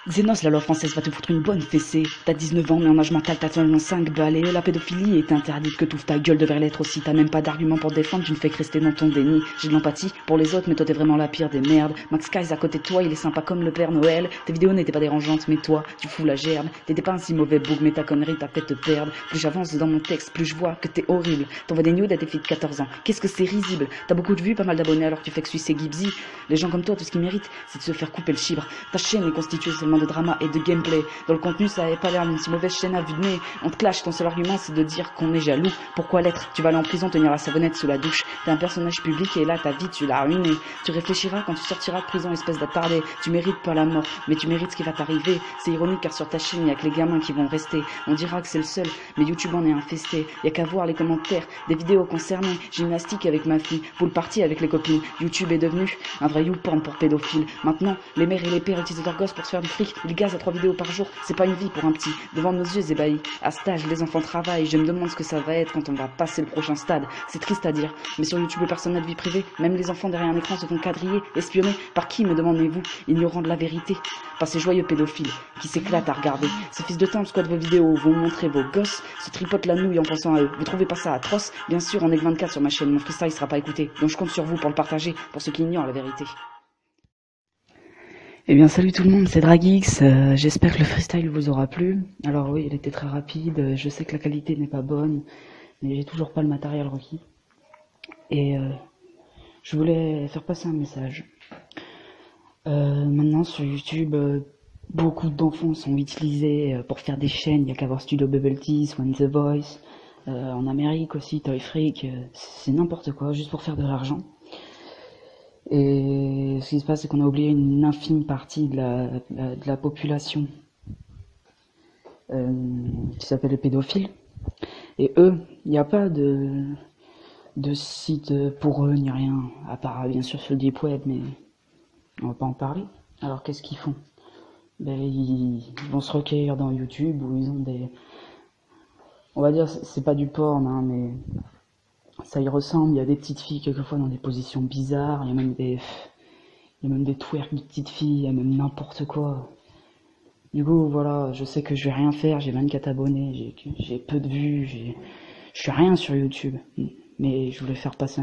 Xenos, la loi française va te foutre une bonne fessée. T'as 19 ans, mais en âge mental, t'as seulement 5 balais. La pédophilie est interdite, que t'ouvres ta gueule devrait l'être aussi. T'as même pas d'argument pour te défendre, tu ne fais que rester dans ton déni. J'ai de l'empathie pour les autres, mais toi t'es vraiment la pire des merdes. Max Skies à côté de toi, il est sympa comme le Père Noël. Tes vidéos n'étaient pas dérangeantes, mais toi, tu fous la gerbe. T'étais pas un si mauvais boug, mais ta connerie t'a fait te perdre. Plus j'avance dans mon texte, plus je vois que t'es horrible. T'envoies des nudes à tes filles de 14 ans. Qu'est-ce que c'est risible. T'as beaucoup de vues, pas mal d'abonnés, alors que tu fais que sucer Gibbsy. Les gens comme toi, tout ce qu'ils méritent, c'est de se faire couper le chibre. Ta chaîne est constituée seulement de drama et de gameplay. Dans le contenu, ça avait pas l'air d'une si mauvaise chaîne à vue de nez. On te clash, ton seul argument, c'est de dire qu'on est jaloux. Pourquoi l'être? Tu vas aller en prison tenir la savonnette sous la douche. T'es un personnage public et là, ta vie, tu l'as ruinée. Tu réfléchiras quand tu sortiras de prison, espèce d'attardé. Tu mérites pas la mort, mais tu mérites ce qui va t'arriver. C'est ironique car sur ta chaîne, il y a que les gamins qui vont rester. On dira que c'est le seul, mais YouTube en est infesté. Y a qu'à voir les commentaires, des vidéos concernées. Gymnastique avec ma fille, pool party avec les copines. YouTube est devenu un vrai YouPorn pour pédophiles. Maintenant, les mères et les pères utilisent leurs gosses pour se faire du fric. Ils gazent à 3 vidéos par jour, c'est pas une vie pour un petit. Devant nos yeux ébahis, à cet âge, les enfants travaillent. Je me demande ce que ça va être quand on va passer le prochain stade. C'est triste à dire, mais sur YouTube, personne n'a de vie privée. Même les enfants derrière un écran se font quadriller, espionner. Par qui, me demandez-vous? Ignorant de la vérité. Pas ces joyeux pédophiles qui s'éclatent à regarder. Ces fils de timbre squattent vos vidéos, vont montrer vos gosses, se tripotent la nouille en pensant à eux. Vous trouvez pas ça atroce? Bien sûr, on est que 24 sur ma chaîne, mon freestyle sera pas écouté. Donc je compte sur vous pour le partager, pour ceux qui ignorent la vérité. Eh bien salut tout le monde, c'est Dragix, j'espère que le freestyle vous aura plu. Alors oui, il était très rapide, je sais que la qualité n'est pas bonne, mais j'ai toujours pas le matériel requis. Et je voulais faire passer un message. Maintenant sur YouTube, beaucoup d'enfants sont utilisés pour faire des chaînes, il n'y a qu'à voir Studio Bubble Tea, Swan The Voice, en Amérique aussi, Toy Freak, c'est n'importe quoi, juste pour faire de l'argent. Et ce qui se passe, c'est qu'on a oublié une infime partie de la population qui s'appelle les pédophiles. Et eux, il n'y a pas de site pour eux, ni rien, à part bien sûr sur le Deep Web, mais on va pas en parler. Alors qu'est-ce qu'ils font? Ben, ils vont se recueillir dans YouTube, où ils ont des... On va dire, c'est pas du porn, hein, mais ça y ressemble. Il y a des petites filles quelquefois dans des positions bizarres, il y a même des twerks de petites filles, il y a même n'importe quoi. Du coup, voilà, je sais que je vais rien faire, j'ai 24 abonnés, j'ai peu de vues, je suis rien sur YouTube. Mais je voulais faire passer